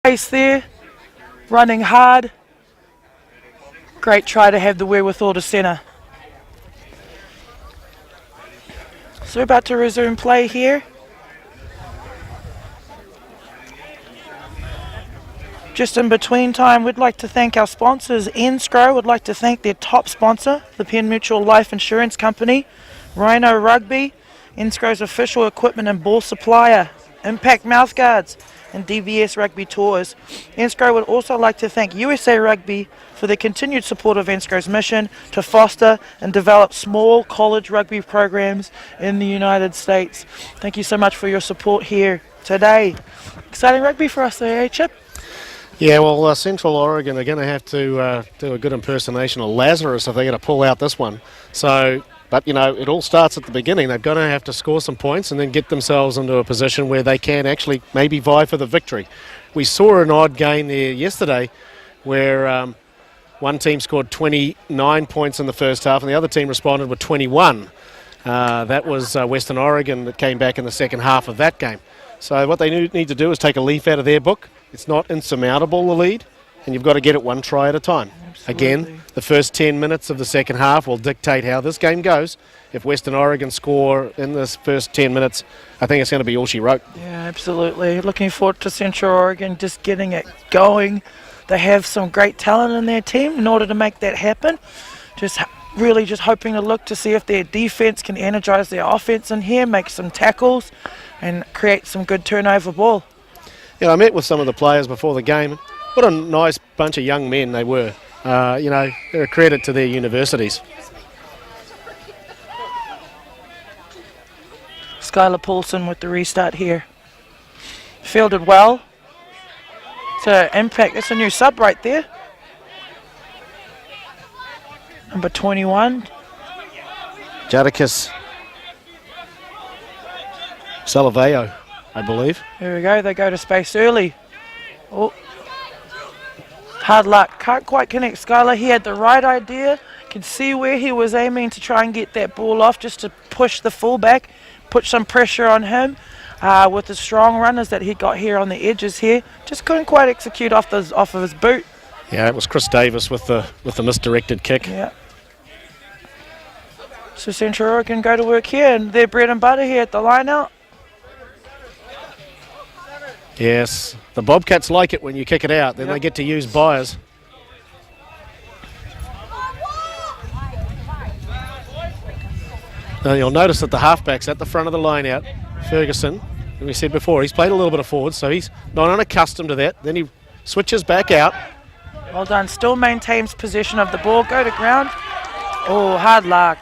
Pace there, running hard. Great try to have the wherewithal to centre. So we're about to resume play here. Just in between time, we'd like to thank our sponsors. NSCRO would like to thank their top sponsor, the Penn Mutual Life Insurance Company, Rhino Rugby, NSCRO's official equipment and ball supplier, Impact Mouthguards, and DVS Rugby Tours. NSCRO would also like to thank USA Rugby for their continued support of NSCRO's mission to foster and develop small college rugby programs in the United States. Thank you so much for your support here today. Exciting rugby for us there, eh, Chip? Yeah, well, Central Oregon are going to have to do a good impersonation of Lazarus if they're going to pull out this one. So, but, you know, it all starts at the beginning. They're going to have to score some points and then get themselves into a position where they can actually maybe vie for the victory. We saw an odd game there yesterday where one team scored 29 points in the first half and the other team responded with 21. That was Western Oregon that came back in the second half of that game. So what they need to do is take a leaf out of their book. It's not insurmountable, the lead, and you've got to get it one try at a time. Absolutely. Again, the first 10 minutes of the second half will dictate how this game goes. If Western Oregon score in this first 10 minutes, I think it's going to be all she wrote. Yeah, absolutely. Looking forward to Central Oregon just getting it going. They have some great talent in their team in order to make that happen. Really just hoping to look to see if their defense can energize their offense in here, make some tackles, and create some good turnover ball. Yeah, I met with some of the players before the game. What a nice bunch of young men they were. You know, they're a credit to their universities. Skylar Paulson with the restart here. Fielded well. So Impact, that's a new sub right there. Number 21. Jadakis Salaveo, I believe. Here we go, they go to space early. Oh. Hard luck, can't quite connect Skylar. He had the right idea, can see where he was aiming to try and get that ball off just to push the fullback, put some pressure on him with the strong runners that he got here on the edges here. Just couldn't quite execute off of his boot. Yeah, it was Chris Davis with the misdirected kick. Yeah. So Central Oregon go to work here, and their bread and butter here at the line out. Yes, the Bobcats like it when you kick it out. Then they get to use buyers. Now you'll notice that the halfback's at the front of the line out. Ferguson, as we said before, he's played a little bit of forward, so he's not unaccustomed to that. Then he switches back out. Well done, still maintains possession of the ball. Go to ground. Oh, hard luck.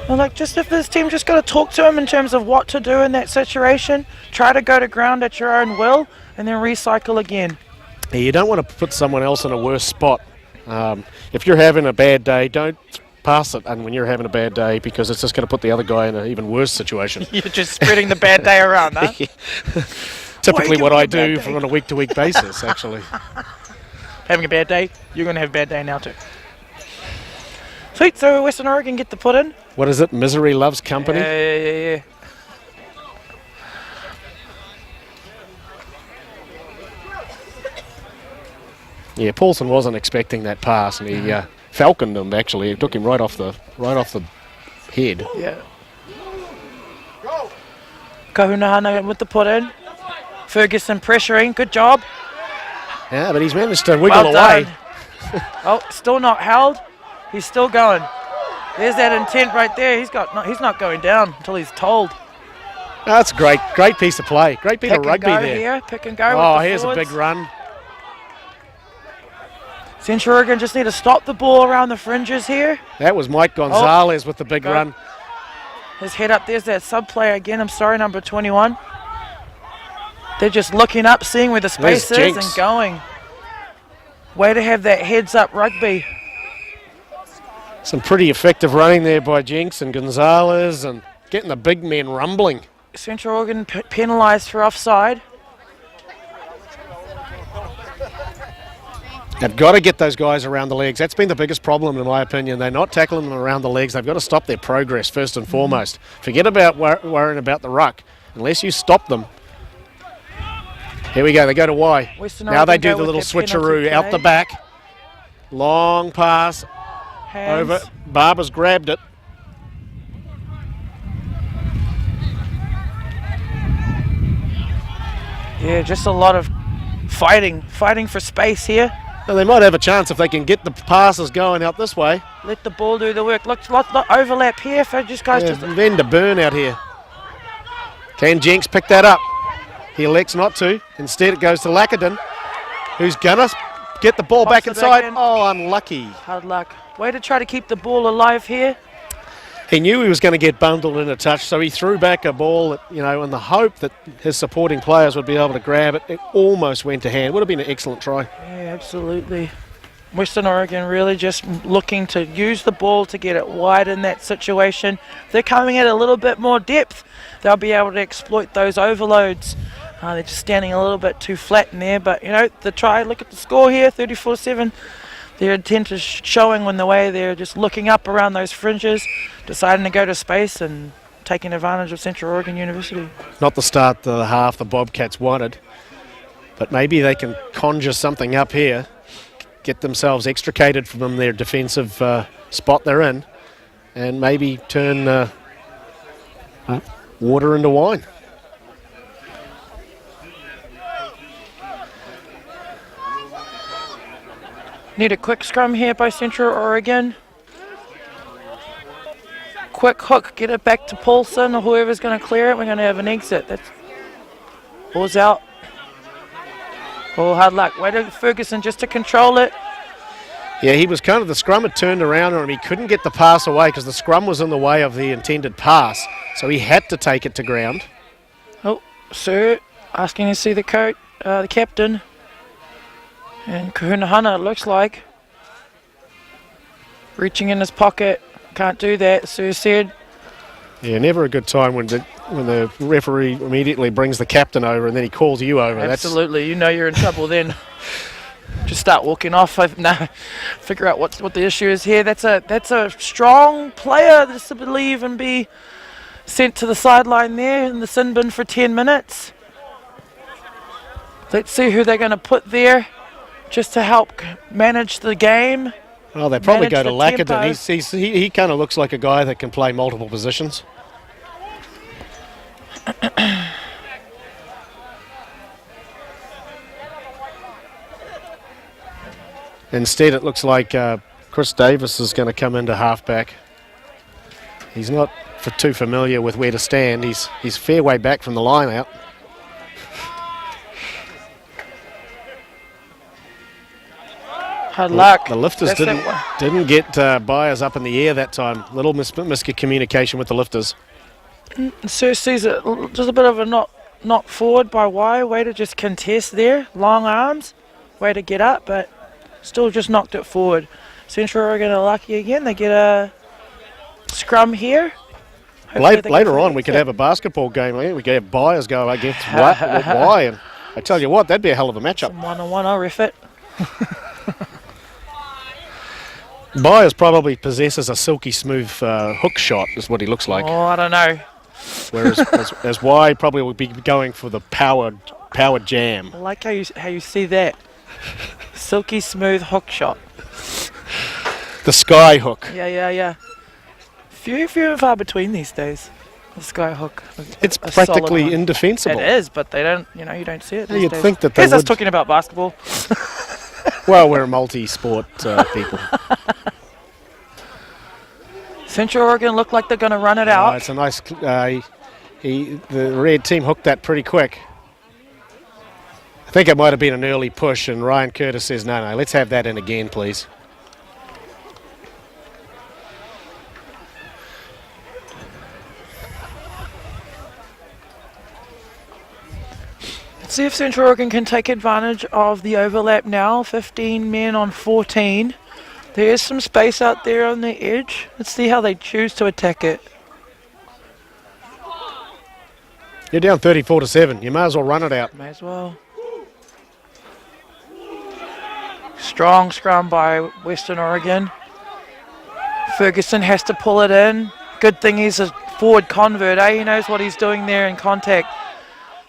Well, like, just if this team just got to talk to him in terms of what to do in that situation, try to go to ground at your own will, and then recycle again. Yeah, you don't want to put someone else in a worse spot. If you're having a bad day, don't pass it and when you're having a bad day, because it's just going to put the other guy in an even worse situation. You're just spreading the bad day around, huh? Yeah. Typically what I do on a week-to-week basis, actually. Having a bad day, you're going to have a bad day now too. Sweet, so Western Oregon get the put in. What is it? Misery loves company? Yeah. Yeah, Paulson wasn't expecting that pass, and he falconed him. Actually, it took him right off the head. Yeah. Kahunahana with the put in. Ferguson pressuring. Good job. Yeah, but he's managed to wiggle away. Oh, still not held. He's still going. There's that intent right there. He's not going down until he's told. That's great piece of play. Great bit of rugby there. Here. Pick and go. Oh, with the here's forwards. a big run. Central Oregon just need to stop the ball around the fringes here. That was Mike Gonzalez with the big run. His head up. There's that sub player again. I'm sorry, number 21. They're just looking up, seeing where the space is and going. Way to have that heads up rugby. Some pretty effective running there by Jenks and Gonzalez and getting the big men rumbling. Central Oregon penalised for offside. They've got to get those guys around the legs. That's been the biggest problem, in my opinion. They're not tackling them around the legs. They've got to stop their progress first and foremost. Forget about worrying about the ruck. Unless you stop them. Here we go. They go to Y. Now they do the little switcheroo out the back. Long pass. Hands. Over. Barber's grabbed it. Yeah, just a lot of fighting for space here. Well, they might have a chance if they can get the passes going out this way. Let the ball do the work. Look, lot overlap here. If just guys just Then to burn out here. Can Jenks pick that up? He elects not to. Instead, it goes to Lackadon, who's gonna get the ball back inside. Oh, unlucky. Hard luck. Way to try to keep the ball alive here. He knew he was going to get bundled in a touch, so he threw back a ball that, you know, in the hope that his supporting players would be able to grab it. It almost went to hand. Would have been an excellent try. Yeah, absolutely. Western Oregon really just looking to use the ball to get it wide in that situation. If they're coming at a little bit more depth, they'll be able to exploit those overloads. They're just standing a little bit too flat in there, but, you know, the try, look at the score here, 34-7. Their intent is showing when the way they're just looking up around those fringes, deciding to go to space and taking advantage of Central Oregon University. Not the start the half the Bobcats wanted, but maybe they can conjure something up here, get themselves extricated from their defensive spot they're in, and maybe turn water into wine. Need a quick scrum here by Central Oregon. Quick hook, get it back to Paulson or whoever's going to clear it. We're going to have an exit. That's ball's out. Oh, hard luck. Way to Ferguson just to control it. Yeah, he was kind of, the scrum had turned around on him. He couldn't get the pass away because the scrum was in the way of the intended pass. So he had to take it to ground. Oh, sir, asking to see the coach, the captain. And Kahunahana, it looks like. Reaching in his pocket. Can't do that, Sir said. Yeah, never a good time when the referee immediately brings the captain over and then he calls you over. Absolutely, you know you're in trouble then. Just start walking off. No, figure out what the issue is here. That's a strong player that's to believe and be sent to the sideline there in the sin bin for 10 minutes. Let's see who they're going to put there just to help manage the game. Oh, they probably go to Lackadon. He kind of looks like a guy that can play multiple positions. Instead, it looks like Chris Davis is going to come into halfback. He's not too familiar with where to stand. He's fair way back from the line out. Hard luck. The lifters didn't get Byers up in the air that time. Little miscommunication with the lifters. Sir sees it just a bit of a knock forward by Y. Way to just contest there. Long arms. Way to get up, but still just knocked it forward. Central Oregon are lucky again. They get a scrum here. Later on, we could have a basketball game. We could have Byers go against Y. And I tell you what, that'd be a hell of a matchup. Some one-on-one, I'll ref it. Byers probably possesses a silky smooth hook shot, is what he looks like. Oh, I don't know. Whereas as Y probably would be going for the powered jam. I like how you see that. Silky smooth hook shot. The sky hook. Yeah. Few and far between these days. The sky hook. It's practically indefensible. It is, but they don't. You don't see it. You'd think that they would. Us talking about basketball. Well, we're multi-sport people. Central Oregon look like they're going to run it out. It's a nice. The red team hooked that pretty quick. I think it might have been an early push, and Ryan Curtis says, no, let's have that in again, please. Let's see if Central Oregon can take advantage of the overlap now. 15 men on 14. There is some space out there on the edge. Let's see how they choose to attack it. You're down 34-7. You may as well run it out. May as well. Strong scrum by Western Oregon. Ferguson has to pull it in. Good thing he's a forward convert, eh? He knows what he's doing there in contact.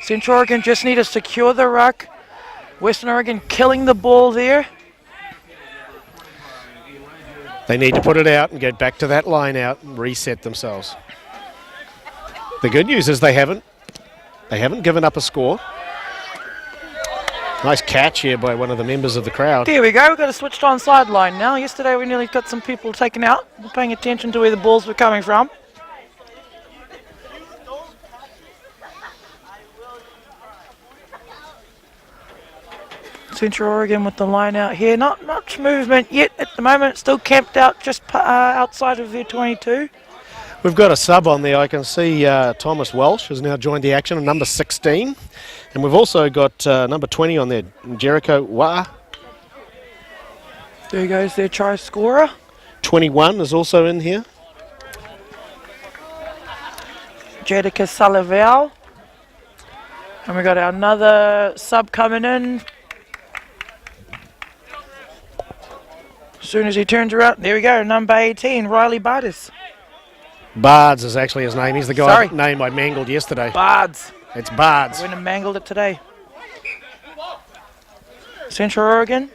Central Oregon just need to secure the ruck. Western Oregon killing the ball there. They need to put it out and get back to that line out and reset themselves. The good news is they haven't given up a score. Nice catch here by one of the members of the crowd. There we go, we've got a switched on sideline now. Yesterday we nearly got some people taken out. We're paying attention to where the balls were coming from. Central Oregon with the line out here. Not much movement yet at the moment. Still camped out just outside of their 22. We've got a sub on there. I can see Thomas Welsh has now joined the action, number 16. And we've also got number 20 on there, Jericho WOU. There goes their try scorer. 21 is also in here. Jedica Salaval. And we got another sub coming in. As soon as he turns around, there we go, number 18, Riley Bardes. Bards is actually his name. He's the guy Sorry. name I mangled yesterday. Bardes. It's Bards. I went and mangled it today. Central Oregon.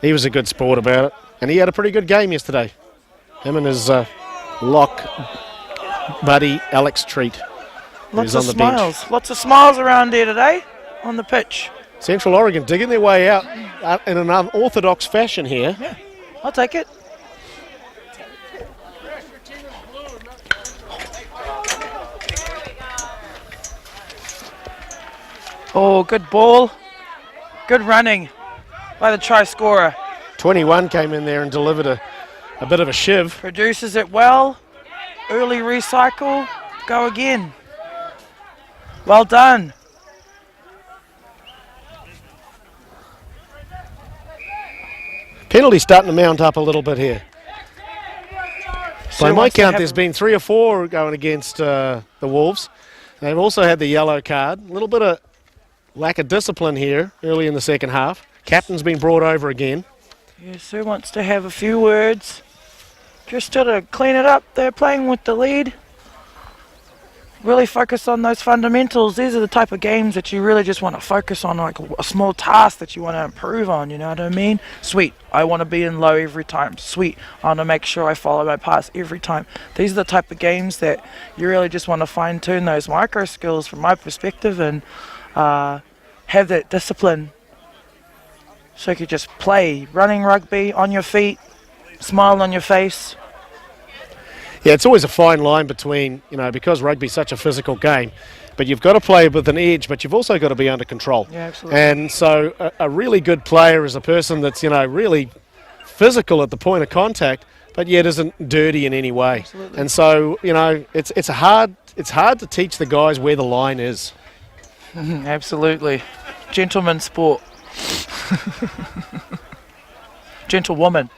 He was a good sport about it. And he had a pretty good game yesterday. Him and his lock buddy, Alex Treat. Lots who's of on the smiles. bench. Lots of smiles around there today on the pitch. Central Oregon digging their way out in an unorthodox fashion here. Yeah, I'll take it. Oh, good ball. Good running by the try scorer. 21 came in there and delivered a bit of a shiv. Produces it well. Early recycle. Go again. Well done. Penalty starting to mount up a little bit here. By my count, there's been 3 or 4 going against the Wolves. They've also had the yellow card. A little bit of lack of discipline here early in the second half. Captain's been brought over again. Yeah, Sue wants to have a few words. Just to clean it up. They're playing with the lead. Really focus on those fundamentals. These are the type of games that you really just want to focus on, like a small task that you want to improve on, you know what I mean? Sweet, I want to be in low every time. Sweet, I want to make sure I follow my pass every time. These are the type of games that you really just want to fine-tune those micro skills from my perspective and have that discipline so you could just play running rugby on your feet, smile on your face. Yeah, it's always a fine line between, because rugby's such a physical game, but you've got to play with an edge, but you've also got to be under control. Yeah, absolutely. And so a really good player is a person that's, really physical at the point of contact, but yet isn't dirty in any way. Absolutely. And so, it's hard to teach the guys where the line is. Absolutely. Gentleman sport. Gentlewoman.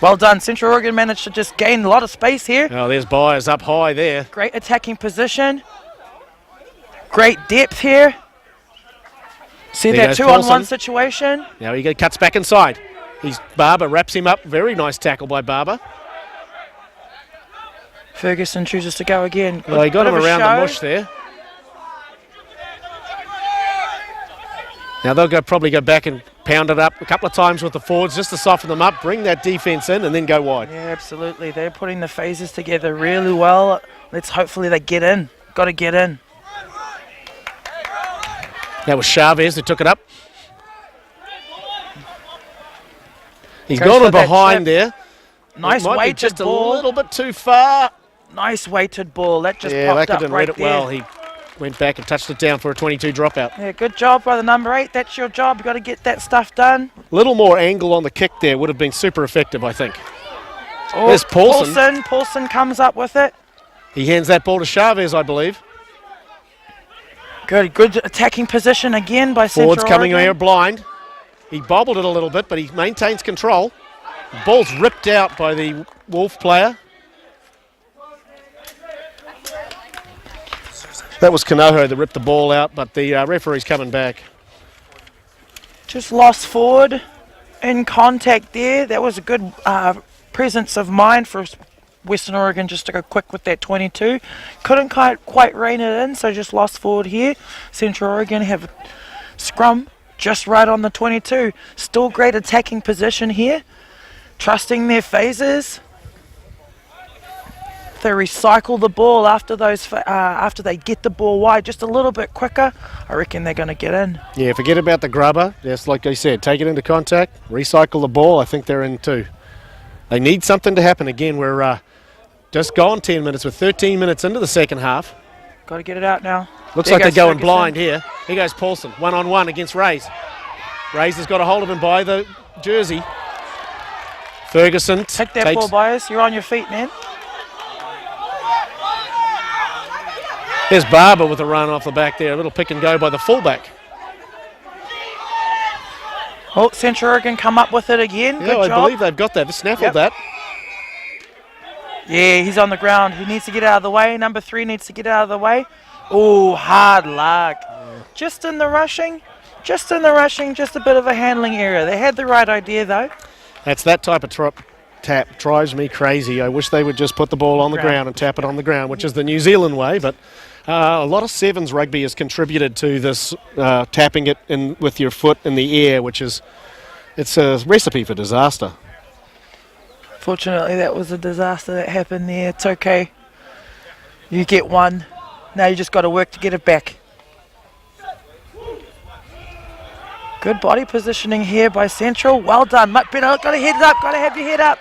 Well done. Central Oregon managed to just gain a lot of space here. Oh, there's Byers up high there. Great attacking position. Great depth here. See There that goes 2-on-1 Paulson. situation. Now he cuts back inside. Barber wraps him up. Very nice tackle by Barber. Ferguson chooses to go again. Well, he got him Bit of a around the show. mush there. Now they'll probably go back and pound it up a couple of times with the forwards just to soften them up, bring that defence in and then go wide. Yeah, absolutely. They're putting the phases together really well. Hopefully they get in. Got to get in. That was Chavez that took it up. He's Goes gone for in that behind chip. there. Nice It might be weighted just ball. a little bit too far. Nice weighted ball. That just Yeah, popped Lacker up didn't right read it there. well. He went back and touched it down for a 22 dropout. Yeah, good job by the number 8. That's your job. You've got to get that stuff done. A little more angle on the kick there would have been super effective, I think. Oh, There's Paulson. Paulson comes up with it. He hands that ball to Chavez, I believe. Good attacking position again by Central Forwards coming Oregon. here blind. He bobbled it a little bit, but he maintains control. The ball's ripped out by the Wolf player. That was Kanoho that ripped the ball out, but the referee's coming back. Just lost forward in contact there. That was a good presence of mind for Western Oregon just to go quick with that 22. Couldn't quite rein it in, so just lost forward here. Central Oregon have a scrum just right on the 22. Still great attacking position here. Trusting their phases. They recycle the ball after after they get the ball wide just a little bit quicker. I reckon they're going to get in. Yeah, forget about the grubber. Just like I said, take it into contact, recycle the ball. I think they're in too. They need something to happen again. We're just gone 10 minutes. We're 13 minutes into the second half. Got to get it out now. Looks like they're going blind here. Here goes Paulson, one-on-one against Rays. Rays has got a hold of him by the jersey. Ferguson take that ball by us. You're on your feet, man. There's Barber with a run off the back there. A little pick and go by the fullback. Oh, Central Oregon come up with it again. Yeah, Good job. I believe they've got that. They snaffled that. Yeah, he's on the ground. He needs to get out of the way. Number 3 needs to get out of the way. Oh, hard luck. Yeah. Just in the rushing, just a bit of a handling error. They had the right idea, though. That's that type of tap drives me crazy. I wish they would just put the ball on the ground and tap it on the ground, which is the New Zealand way, but a lot of sevens rugby has contributed to this tapping it in with your foot in the air, it's a recipe for disaster. Fortunately, that was a disaster that happened there. It's okay. You get one. Now you just got to work to get it back. Good body positioning here by Central. Well done. Much better. Got to head up. Got to have your head up.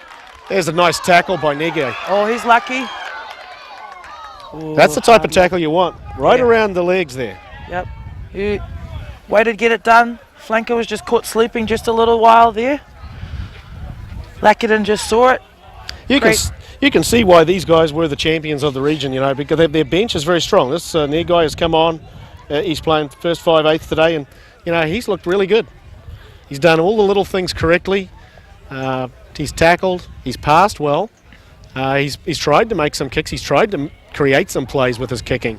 There's a nice tackle by Nege. Oh, he's lucky. Ooh, that's the type of tackle you want. Right around the legs there. Yep. He waited to get it done. Flanker was just caught sleeping just a little while there. Lackadon just saw it. You can see why these guys were the champions of the region, because their bench is very strong. This near guy has come on. He's playing first 5/8 today, and he's looked really good. He's done all the little things correctly. He's tackled. He's passed well. He's tried to make some kicks. He's tried to create some plays with his kicking.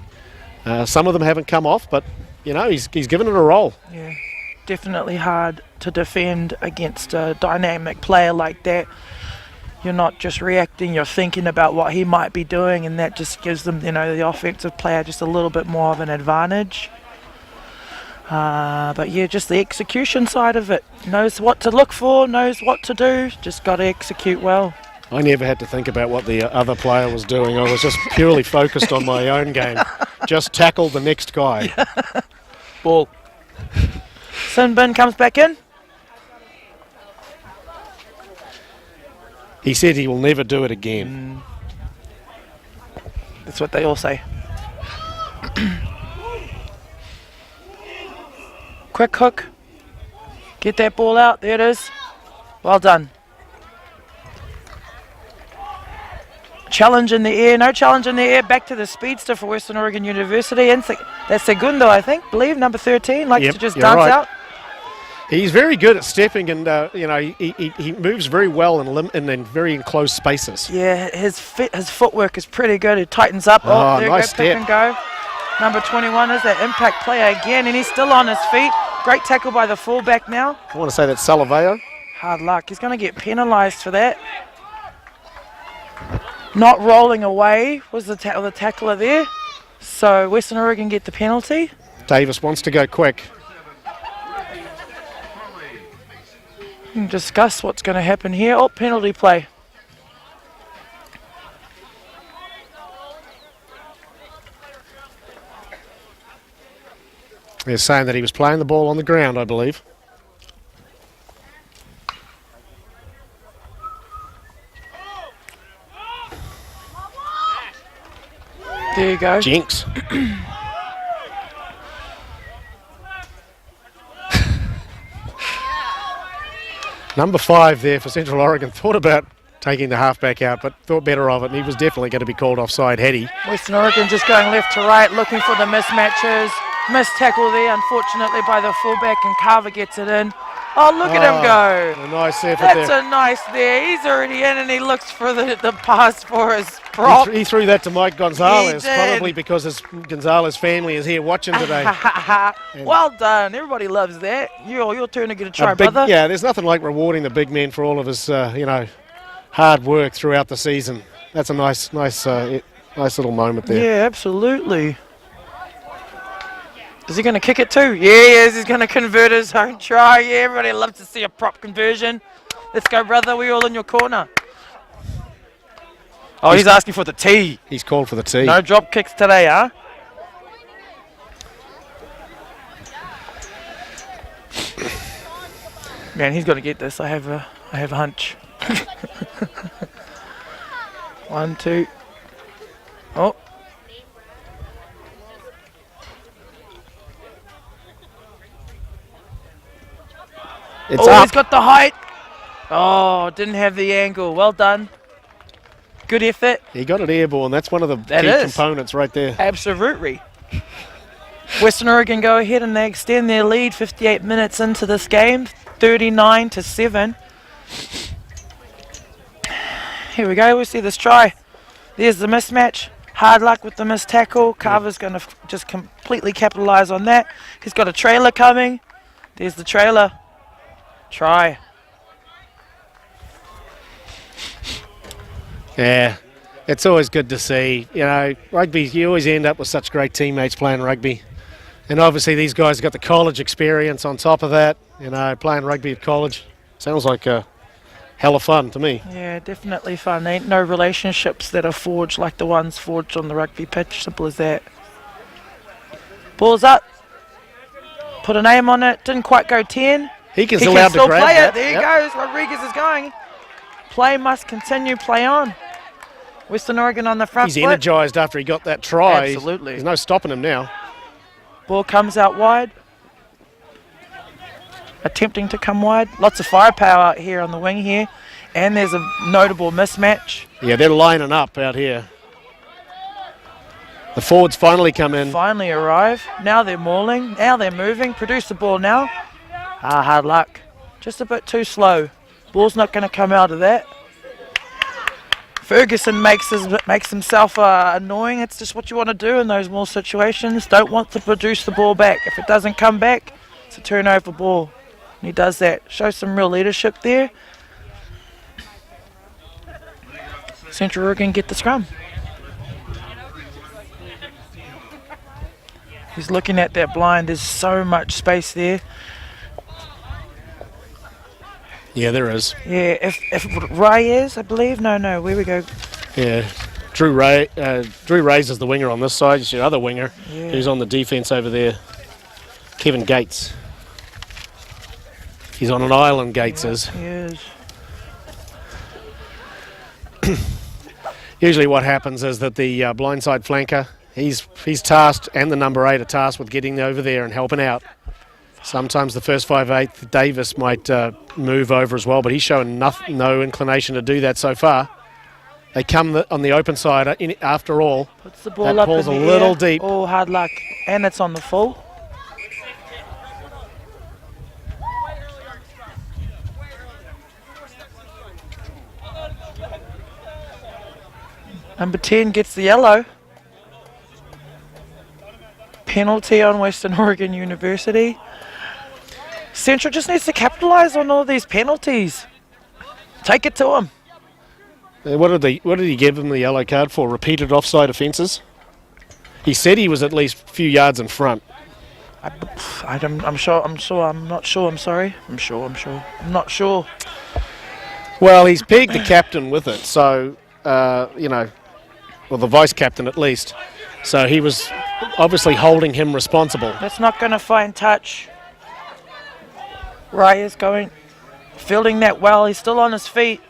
Some of them haven't come off, but he's given it a roll. Yeah, definitely hard to defend against a dynamic player like that. You're not just reacting, you're thinking about what he might be doing, and that just gives them, the offensive player just a little bit more of an advantage. But yeah, just the execution side of it. Knows what to look for, knows what to do, just got to execute well. I never had to think about what the other player was doing. I was just purely focused on my own game. Just tackle the next guy. Ball. Sinbin comes back in. He said he will never do it again. That's what they all say. Quick hook. Get that ball out. There it is. Well done. Challenge in the air. No challenge in the air. Back to the speedster for Western Oregon University. That's Segundo, I think. Believe number 13. Likes to just dance out. He's very good at stepping, and he moves very well in very enclosed spaces. Yeah, his footwork is pretty good. He tightens up. Oh, there nice you go, pick and go. Number 21 is that impact player again, and he's still on his feet. Great tackle by the fullback now. I want to say that's Salaveo. Hard luck. He's going to get penalised for that. Not rolling away was the tackler there. So Western Oregon get the penalty. Davis wants to go quick. Discuss what's going to happen here. Oh, penalty play. They're saying that he was playing the ball on the ground, I believe. There you go. Jinx. Number 5 there for Central Oregon thought about taking the halfback out, but thought better of it, and he was definitely going to be called offside had he. Western Oregon just going left to right, looking for the mismatches. Missed tackle there, unfortunately, by the fullback, and Carver gets it in. Oh, look at him go. A nice effort That's there. a nice there. He's already in and he looks for the pass for his prop. He threw that to Mike Gonzalez, He did. probably because his Gonzalez family is here watching today. Well done. Everybody loves that. Your turn to get a try, Big, brother. yeah, there's nothing like rewarding the big man for all of his, hard work throughout the season. That's a nice little moment there. Yeah, absolutely. Is he going to kick it too? Yeah, he is. He's going to convert his own try. Yeah, everybody loves to see a prop conversion. Let's go, brother. We're all in your corner. Oh, he's asking for the tee. He's called for the tee. No drop kicks today, huh? Man, he's going to get this. I have a hunch. 1, 2. Oh. It's up. He's got the height. Oh, didn't have the angle. Well done. Good effort. He got it airborne. That's one of the That key is. components right there. Absolutely. Western Oregon go ahead and they extend their lead 58 minutes into this game, 39-7. Here we go. We'll see this try. There's the mismatch. Hard luck with the missed tackle. Carver's going to just completely capitalize on that. He's got a trailer coming. There's the trailer. Try. Yeah, it's always good to see. Rugby, you always end up with such great teammates playing rugby. And obviously these guys have got the college experience on top of that. Playing rugby at college sounds like a hell of fun to me. Yeah, definitely fun. Ain't no relationships that are forged like the ones forged on the rugby pitch. Simple as that. Ball's up. Put a name on it. Didn't quite go 10. He can He still can out to still grab play that. it. There he goes. Rodriguez is going. Play must continue. Play on. Western Oregon on the front He's foot. energised after he got that try. Absolutely. There's no stopping him now. Ball comes out wide. Attempting to come wide. Lots of firepower out here on the wing here. And there's a notable mismatch. Yeah, they're lining up out here. The forwards finally come in. Finally arrive. Now they're mauling. Now they're moving. Produce the ball now. Hard luck. Just a bit too slow. Ball's not going to come out of that. Ferguson makes himself annoying. It's just what you want to do in those maul situations. Don't want to produce the ball back. If it doesn't come back, it's a turnover ball. And he does that. Shows some real leadership there. Central Oregon get the scrum. He's looking at that blind. There's so much space there. Yeah, there is. Yeah, if Ray is, I believe. No, where we go. Yeah. Drew Ray's is the winger on this side. It's your other winger Yeah. who's on the defence over there. Kevin Gates. He's on an island, Gates is. He is. Usually what happens is that the blindside flanker, he's tasked, and the number 8 are tasked with getting over there and helping out. Sometimes the first 5'8", Davis might move over as well, but he's shown no inclination to do that so far. They come on the open side after all. Puts the ball That up ball's in a the little air. deep. Oh, hard luck. And it's on the full. Number 10 gets the yellow. Penalty on Western Oregon University. Central just needs to capitalise on all these penalties. Take it to him. What did he give him the yellow card for? Repeated offside offences? He said he was at least a few yards in front. I'm not sure. Well, he's pegged the captain with it, so, well, the vice-captain at least. So he was obviously holding him responsible. That's not going to find touch. Ray is fielding that well. He's still on his feet.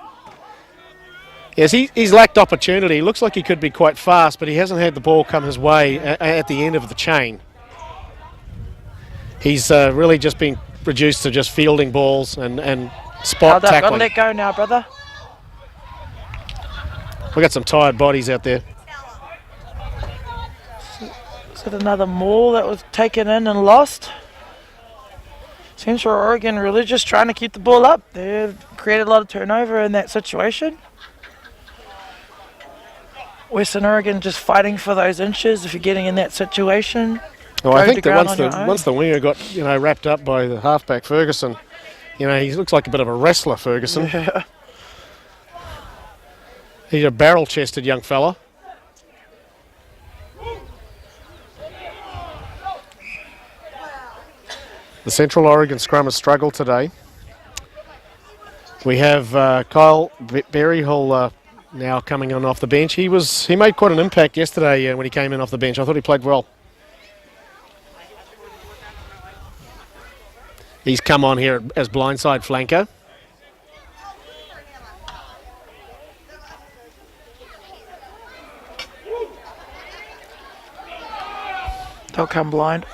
Yes, he's lacked opportunity. Looks like he could be quite fast, but he hasn't had the ball come his way at the end of the chain. He's really just been reduced to just fielding balls and spot Got to tackling. let go now, brother. We've got some tired bodies out there. Is it another maul that was taken in and lost? Central Oregon really just trying to keep the ball up. They've created a lot of turnover in that situation. Western Oregon just fighting for those inches if you're getting in that situation. Well, I Go think to that ground once on your own. once the winger got wrapped up by the halfback Ferguson, he looks like a bit of a wrestler, Ferguson. Yeah. He's a barrel-chested young fella. The Central Oregon scrum has struggled today. We have Kyle Berryhill now coming on off the bench. He made quite an impact yesterday when he came in off the bench. I thought he played well. He's come on here as blindside flanker. They'll come blind.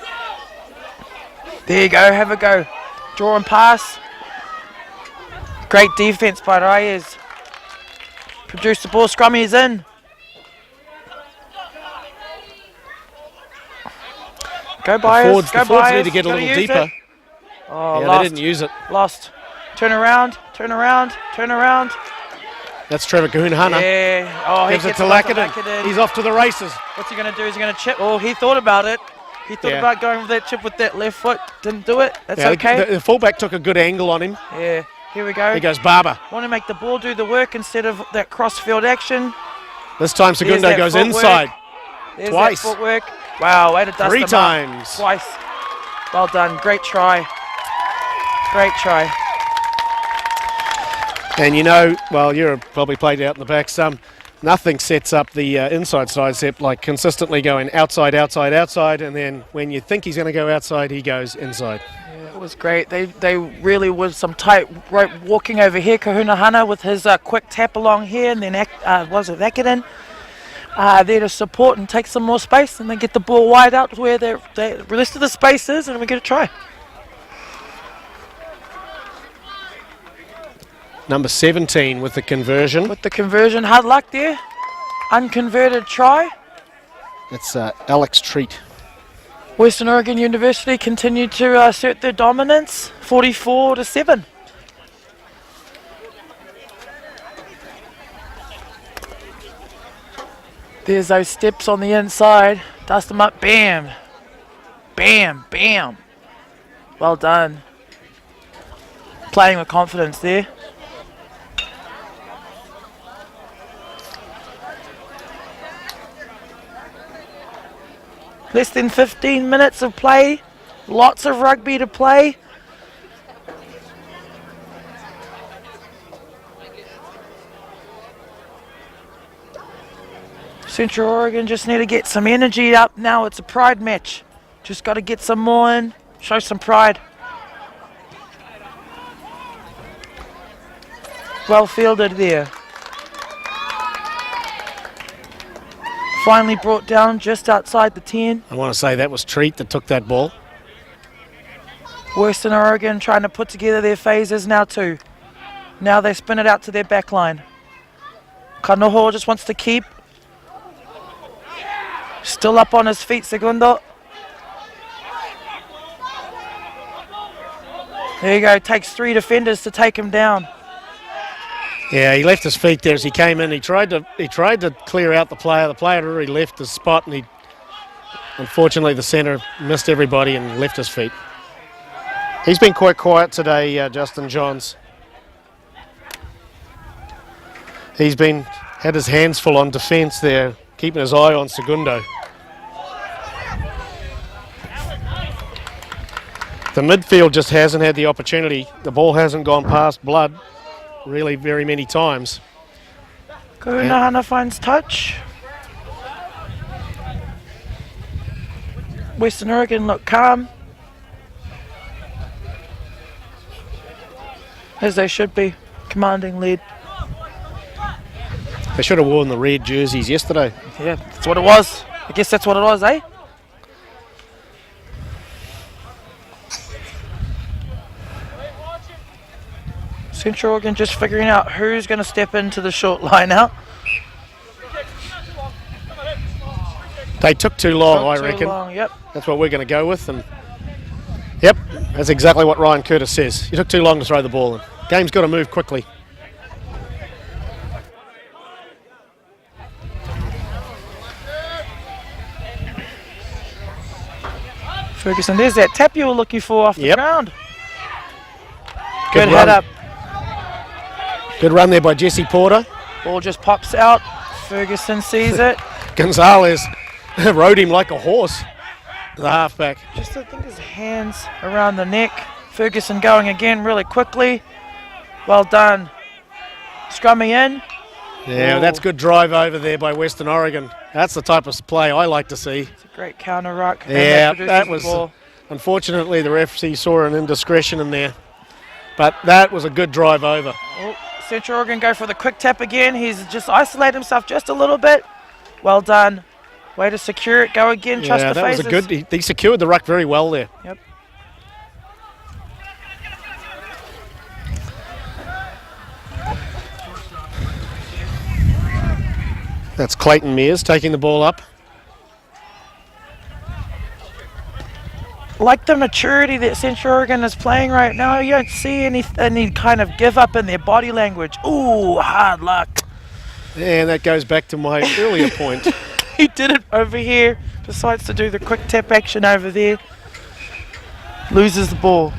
There you go, have a go. Draw and pass. Great defense by Reyes. Produce the ball, scrummy is in. Go Byers, go The forwards Byers. need to get a Gotta little use deeper. it. Oh, Yeah, lost. they didn't use it. Lost. Turn around, turn around, turn around. That's Trevor Kahunahana. Yeah. Oh, he Gives it gets to it onto Lackaden. He's off to the races. What's he going to do? Is he going to chip? Oh, he thought about it. He thought about going with that chip with that left foot. Didn't do it. That's okay. The fullback took a good angle on him. Yeah. Here we go. Here goes Barber. Want to make the ball do the work instead of that cross-field action. This time Segundo that goes footwork. inside. There's Twice. that footwork. Wow, way to dust 3 them up. times. Twice. Well done. Great try. Great try. And you're probably played out in the back some. Nothing sets up the inside side except like consistently going outside, outside, outside, and then when you think he's going to go outside, he goes inside. Yeah, it was great. They really was some tight rope walking over here. Kahunahana with his quick tap along here, and then Lackaden there to support and take some more space, and then get the ball wide out where the rest of the space is, and we get a try. Number 17 with the conversion. With the conversion, hard luck there. Unconverted try. It's Alex Treat. Western Oregon University continued to assert their dominance, 44-7. There's those steps on the inside. Dust them up. Bam. Bam. Bam. Well done. Playing with confidence there. Less than 15 minutes of play. Lots of rugby to play. Central Oregon just need to get some energy up now. It's a pride match. Just got to get some more in. Show some pride. Well fielded there. Finally brought down just outside the 10. I want to say that was Treat that took that ball. Western Oregon trying to put together their phases now too. Now they spin it out to their back line. Kanoho just wants to keep. Still up on his feet, Segundo. There you go, takes 3 defenders to take him down. Yeah, he left his feet there as he came in. He tried to clear out the player. The player had already left his spot, and unfortunately the centre missed everybody and left his feet. He's been quite quiet today, Justin Johns. He's had his hands full on defence there, keeping his eye on Segundo. The midfield just hasn't had the opportunity. The ball hasn't gone past Blood really very many times. Kahunahana finds touch. Western Oregon look calm. As they should be, commanding lead. They should have worn the red jerseys yesterday. Yeah, that's what it was. I guess that's what it was, eh? Central Oregon just figuring out who's going to step into the short line out. They took too long, I Took too reckon. long, yep. That's what we're going to go with. And Yep, that's exactly what Ryan Curtis says. You took too long to throw the ball in. Game's got to move quickly. Ferguson, there's that tap you were looking for off the ground. Good head up. Good run there by Jesse Porter. Ball just pops out. Ferguson sees it. Gonzalez rode him like a horse. The halfback. Just I think his hands around the neck. Ferguson going again really quickly. Well done. Scrumming in. Yeah, that's good drive over there by Western Oregon. That's the type of play I like to see. It's a great counter ruck. Yeah, that was, unfortunately, the referee saw an indiscretion in there. But that was a good drive over. Oh, Central Oregon go for the quick tap again. He's just isolated himself just a little bit. Well done. Way to secure it. Go again. Trust the phases. Yeah, that was a good. He secured the ruck very well there. Yep. That's Clayton Mears taking the ball up. Like the maturity that Central Oregon is playing right now, you don't see any kind of give up in their body language. Ooh, hard luck. And that goes back to my earlier point. He did it over here, decides to do the quick tap action over there. Loses the ball.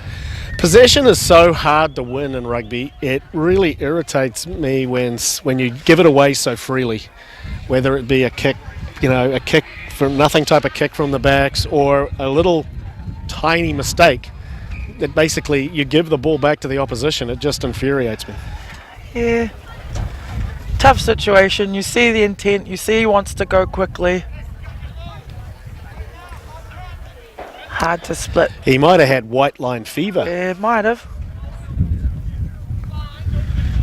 Possession is so hard to win in rugby. It really irritates me when you give it away so freely. Whether it be a kick, a kick from nothing type of kick from the backs, or a little tiny mistake that basically you give the ball back to the opposition. It just infuriates me. Yeah. Tough situation. You see the intent. You see he wants to go quickly. Hard to split. He might have had white line fever. Yeah, might have.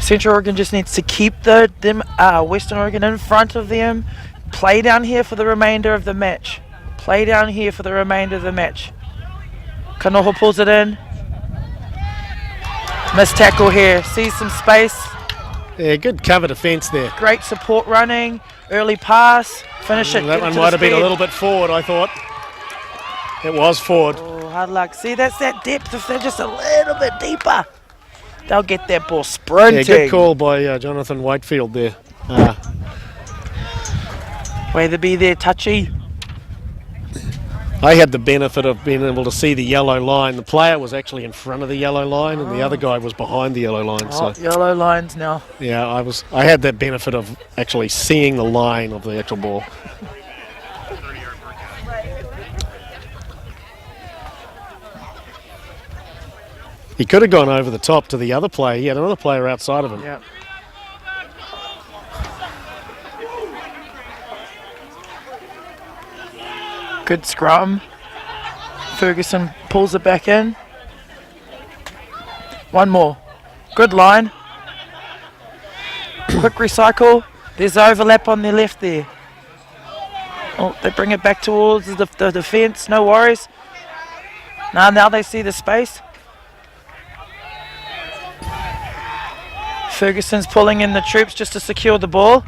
Central Oregon just needs to keep Western Oregon in front of them. Play down here for the remainder of the match. Play down here for the remainder of the match. Kanoho pulls it in. Missed tackle here. Sees some space. Yeah, good cover defence there. Great support running. Early pass. Finish it. That one might have been a little bit forward, I thought. It was forward. Oh, hard luck. See, that's that depth. If they're just a little bit deeper, they'll get that ball sprinting. Yeah, good call by Jonathan Whitefield there. Way to be there, touchy. I had the benefit of being able to see the yellow line. The player was actually in front of the yellow line, and the other guy was behind the yellow line. So yellow lines now. Yeah, I had that benefit of actually seeing the line of the actual ball. He could have gone over the top to the other player. He had another player outside of him. Yeah. Good scrum. Ferguson pulls it back in. One more. Good line. Quick recycle. There's overlap on their left there. Oh, they bring it back towards the defence. No worries. Now they see the space. Ferguson's pulling in the troops just to secure the ball.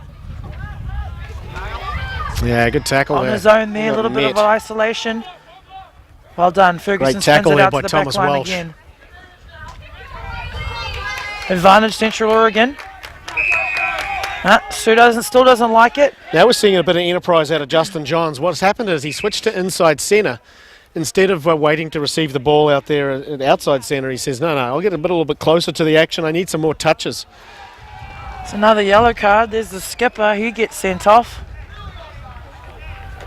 Yeah, good tackle on there. His own there, a little bit of isolation. Well done. Ferguson spins it out to the back line again. Advantage Central Oregon. Sue still doesn't like it. Now we're seeing a bit of enterprise out of Justin Johns. What's happened is he switched to inside centre. Instead of waiting to receive the ball out there at outside centre, he says, no, I'll get a little bit closer to the action. I need some more touches. It's another yellow card. There's the skipper. He gets sent off.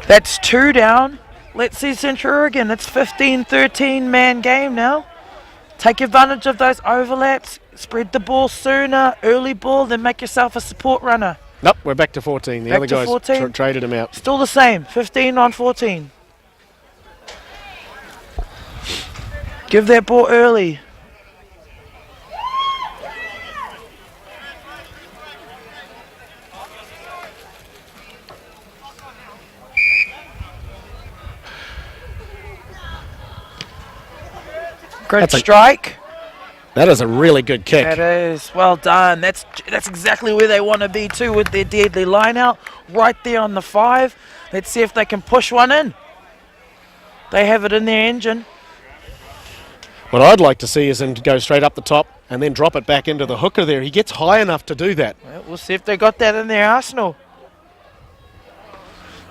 That's 2 down. Let's see Central Oregon. It's 15-13 man game now. Take advantage of those overlaps. Spread the ball sooner. Early ball, then make yourself a support runner. Nope, we're back to 14. The other guys traded him out. Still the same. 15-14. Give that ball early. Great strike. That is a really good kick. That is. Well done. That's exactly where they want to be too, with their deadly line out. Right there on the 5. Let's see if they can push one in. They have it in their engine. What I'd like to see is him go straight up the top and then drop it back into the hooker there. He gets high enough to do that. Well, we'll see if they got that in their arsenal.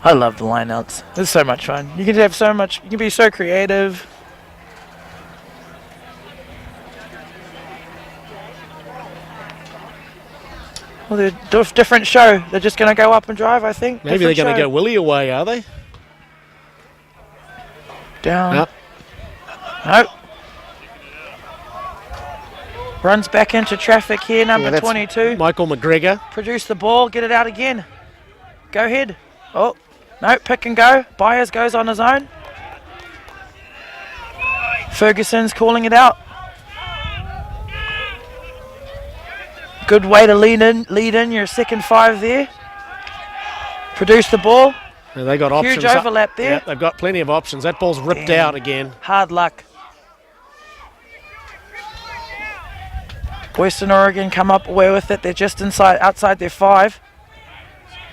I love the lineouts. It's so much fun. You can have so much. You can be so creative. Well, they're different show. They're just going to go up and drive, I think. Maybe they're going to go Willie away, are they? Down. Nope. Nope. Runs back into traffic here, number 22. Michael McGregor. Produce the ball, get it out again. Go ahead. Oh, no, pick and go. Byers goes on his own. Ferguson's calling it out. Good way to lead in your second 5 there. Produce the ball. And they got options. Huge overlap there. Yeah, they've got plenty of options. That ball's ripped out again. Hard luck. Western Oregon come up away with it. They're just outside their 5.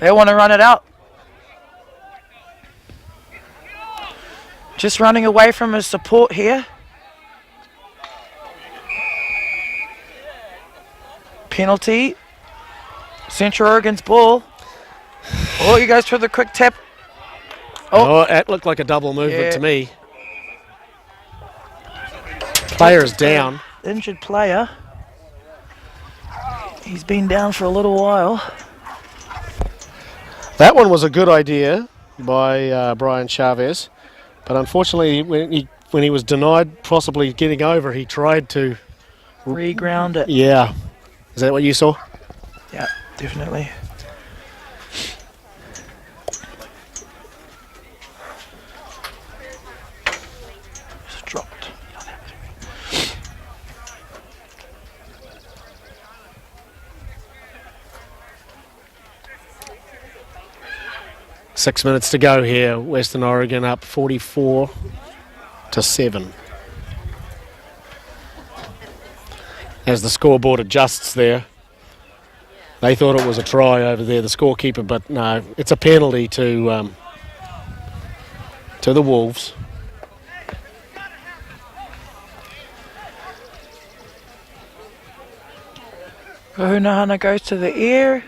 They want to run it out. Just running away from his support here. Penalty. Central Oregon's ball. Oh, he goes for the quick tap. Oh, that looked like a double movement to me. Player is down. Injured player. He's been down for a little while. That one was a good idea by Brian Chavez, but unfortunately, when he was denied possibly getting over, he tried to reground it. Yeah, is that what you saw? Yeah, definitely. It's dropped. 6 minutes to go here. Western Oregon up 44-7. As the scoreboard adjusts there, they thought it was a try over there, the scorekeeper, but no, it's a penalty to the Wolves. Kahunahana goes to the air.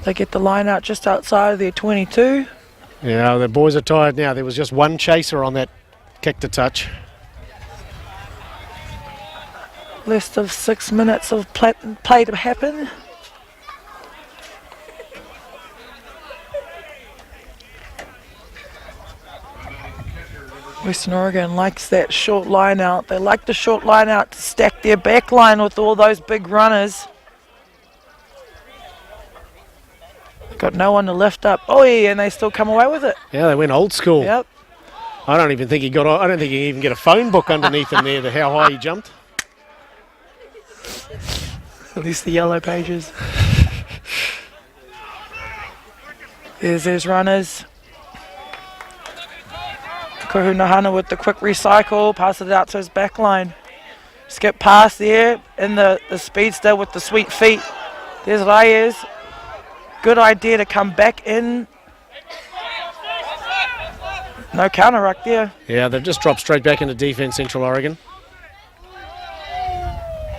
They get the line out just outside of their 22. Yeah, the boys are tired now. There was just one chaser on that kick to touch. Less of 6 minutes of play to happen. Western Oregon likes that short line out. They like the short line out to stack their back line with all those big runners. Got no one to lift up. Oh yeah, and they still come away with it. Yeah, they went old school. Yep. I don't think he even get a phone book underneath him there, how high he jumped. At least the yellow pages. There's runners. Kahunahana with the quick recycle, pass it out to his back line. Skip past there in the speedster with the sweet feet. There's Reyes. Good idea to come back in. No counter ruck there. Yeah, they've just dropped straight back into defense, Central Oregon.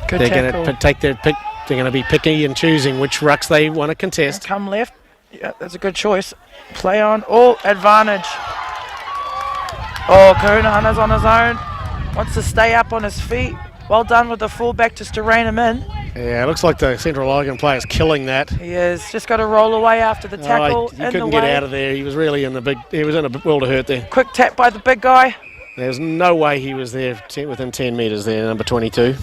Good they're tackle. going to take their pick. They're going to be picky and choosing which rucks they want to contest. Come left. Yeah, that's a good choice. Play on. Oh, advantage. Oh, Kahunahana's on his own. Wants to stay up on his feet. Well done with the fullback just to rein him in. Yeah, it looks like the Central Oregon player's killing that. He is. Just got to roll away after the tackle. He couldn't get out of there. He was really he was in a world of hurt there. Quick tap by the big guy. There's no way he was there within 10 metres there, number 22.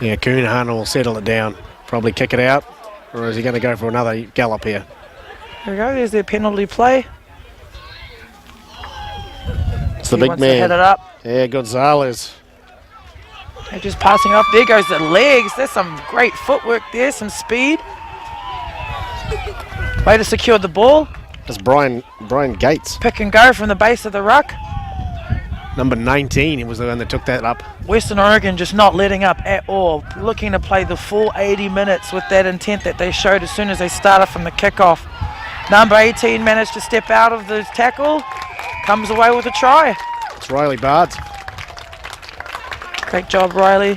Yeah, Kahunahana will settle it down. Probably kick it out. Or is he going to go for another gallop here? There we go. There's their penalty play. It's the big wants man. To head it up. Yeah, Gonzalez. They're just passing off. There goes the legs. There's some great footwork there, some speed. Way to secure the ball. That's Brian Gates. Pick and go from the base of the ruck. Number 19, he was the one that took that up. Western Oregon just not letting up at all. Looking to play the full 80 minutes with that intent that they showed as soon as they started from the kickoff. Number 18 managed to step out of the tackle. Comes away with a try. It's Riley Bards. Great job, Riley.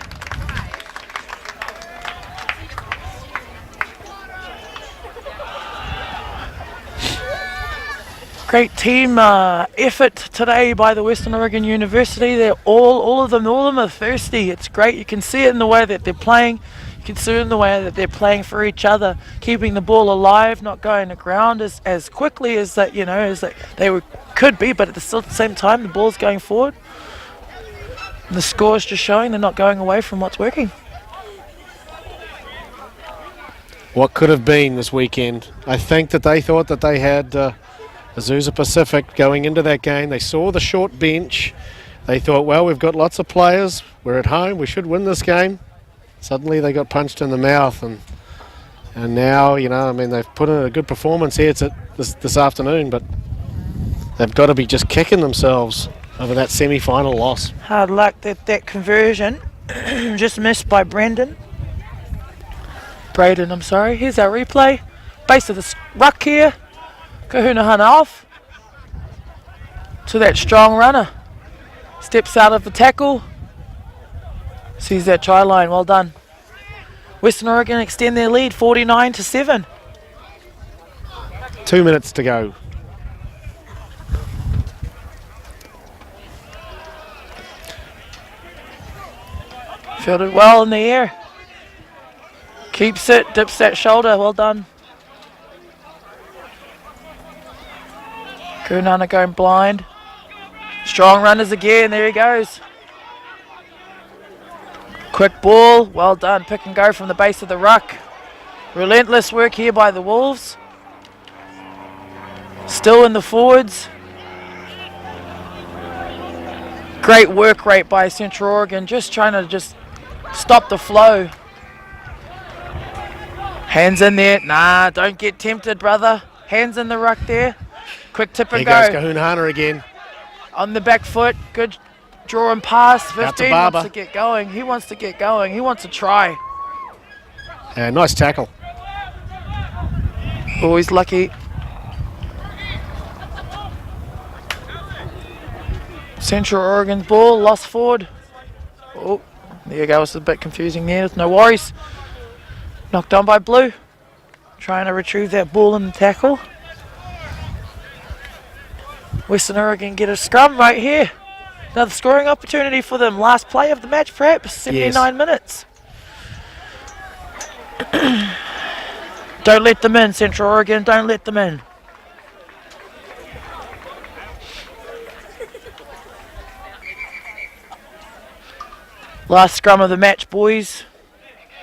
Great team effort today by the Western Oregon University. They're all of them are thirsty. It's great. You can see it in the way that they're playing. You can see it in the way that they're playing for each other, keeping the ball alive, not going to ground as quickly as that could be. But at the same time, the ball's going forward. And the score's just showing they're not going away from what's working. What could have been this weekend? I think that they thought that they had Azusa Pacific going into that game. They saw the short bench. They thought, well, we've got lots of players. We're at home. We should win this game. Suddenly they got punched in the mouth, and now, they've put in a good performance here this afternoon, but they've got to be just kicking themselves over that semi-final loss. Hard luck that conversion just missed by Braden, I'm sorry. Here's our replay. Base of the ruck here. Kahuna Hana off to that strong runner. Steps out of the tackle. Sees that try line. Well done. Western Oregon extend their lead 49-7. 2 minutes to go. Fielded well in the air. Keeps it. Dips that shoulder. Well done. Kunana going blind. Strong runners again. There he goes. Quick ball. Well done. Pick and go from the base of the ruck. Relentless work here by the Wolves. Still in the forwards. Great work rate by Central Oregon. Just trying to stop the flow. Hands in there. Nah, don't get tempted, brother. Hands in the ruck there. Quick tip and go. Here goes Kahuna Hana again. On the back foot. Good draw and pass. Out to 15 Barber. wants to get going. He wants to get going. He wants to try. Nice tackle. Always lucky. Central Oregon's ball. Lost forward. Oh, there you go. It's a bit confusing there. No worries. Knocked on by Blue. Trying to retrieve that ball in the tackle. Western Oregon get a scrum right here. Another scoring opportunity for them. Last play of the match, perhaps. 79 minutes. Don't let them in, Central Oregon. Don't let them in. Last scrum of the match, boys.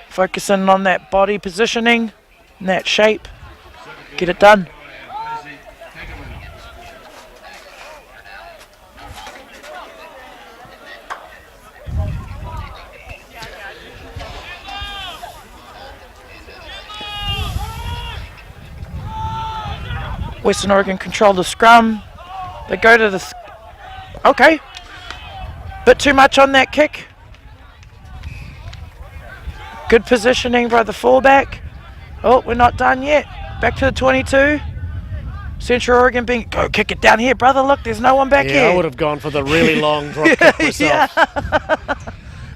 Focusing on that body positioning and that shape. Get it done. Western Oregon control the scrum. They go to the... Okay. Bit too much on that kick. Good positioning by the fullback. Oh, we're not done yet. Back to the 22. Central Oregon being... Go kick it down here, brother. Look, there's no one back here. I would have gone for the really long drop kick myself.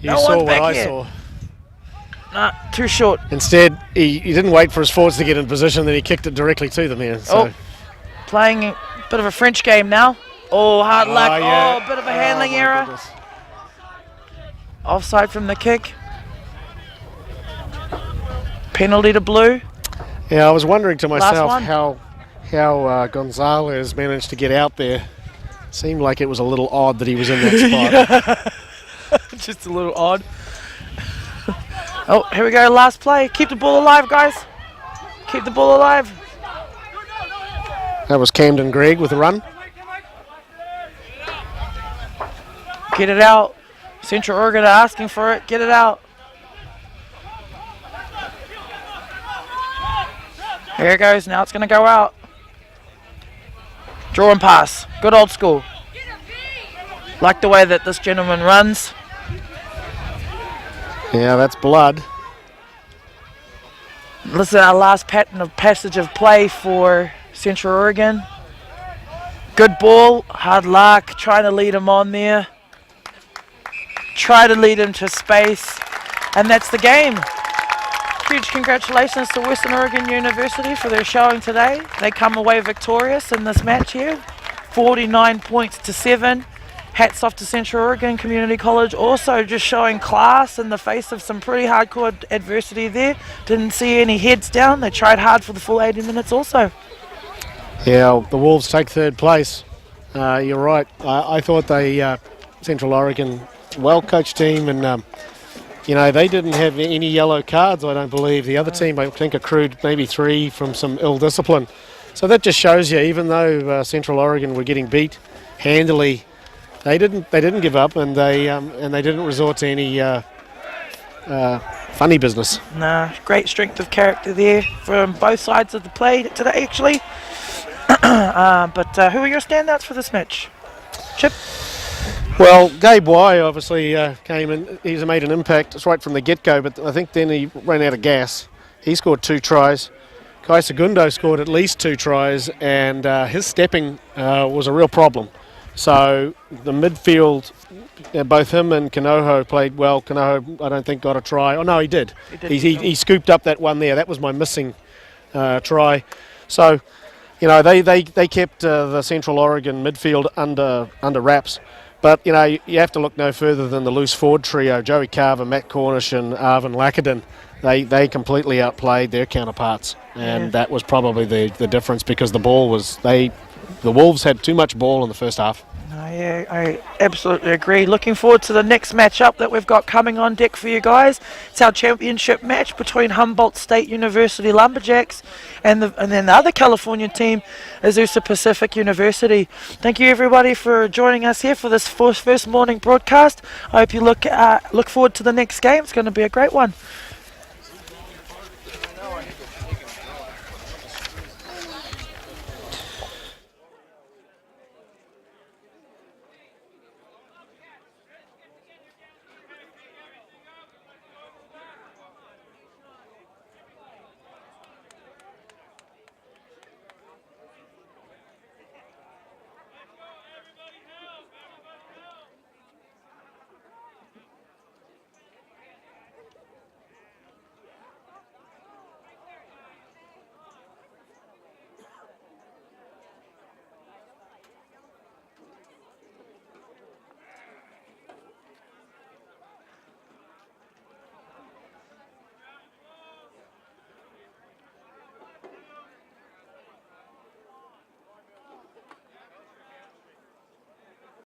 You No saw one's what back I here. saw. Nah, too short. Instead, he didn't wait for his forwards to get in position, then he kicked it directly to them here. So. Playing a bit of a French game now. Oh, hard luck. Yeah. Oh, bit of a handling my error. goodness. Offside from the kick. Penalty to Blue. Yeah, I was wondering to myself one. how Gonzalez managed to get out there. Seemed like it was a little odd that he was in that spot. Just a little odd. Oh, here we go. Last play. Keep the ball alive, guys. Keep the ball alive. That was Camden Gregg with a run. Get it out. Central Oregon are asking for it. Get it out. Here it goes. Now it's going to go out. Draw and pass. Good old school. Like the way that this gentleman runs. Yeah, that's blood. This is our last pattern of passage of play for Central Oregon. Good ball, hard luck, trying to lead him on there. Try to lead him to space, and that's the game. Huge congratulations to Western Oregon University for their showing today. They come away victorious in this match here, 49 points to 7. Hats off to Central Oregon Community College, also just showing class in the face of some pretty hardcore adversity there. Didn't see any heads down. They tried hard for the full 80 minutes also. Yeah, the Wolves take third place. You're right. I thought they, Central Oregon, well-coached team, and they didn't have any yellow cards, I don't believe. The other team, I think, accrued maybe 3 from some ill discipline. So that just shows you, even though Central Oregon were getting beat handily, they didn't give up, and they didn't resort to any funny business. Nah, great strength of character there from both sides of the play today, actually. But who are your standouts for this match? Chip? Well, Gabe WOU obviously came in. He's made an impact right from the get-go, but I think then he ran out of gas. He scored 2 tries. Kai Segundo scored at least 2 tries, and his stepping was a real problem. So the midfield, both him and Kanoho played well. Kanoho, I don't think, got a try. Oh, no, he did. He scooped up that one there. That was my missing try. So, they kept the Central Oregon midfield under wraps. But, you have to look no further than the loose forward trio, Joey Carver, Matt Cornish and Arvin Lackadin. They completely outplayed their counterparts, and that was probably the difference, because the Wolves had too much ball in the first half. Yeah, I absolutely agree. Looking forward to the next matchup that we've got coming on deck for you guys. It's our championship match between Humboldt State University Lumberjacks and then the other California team, Azusa Pacific University. Thank you everybody for joining us here for this first morning broadcast. I hope you look forward to the next game. It's going to be a great one.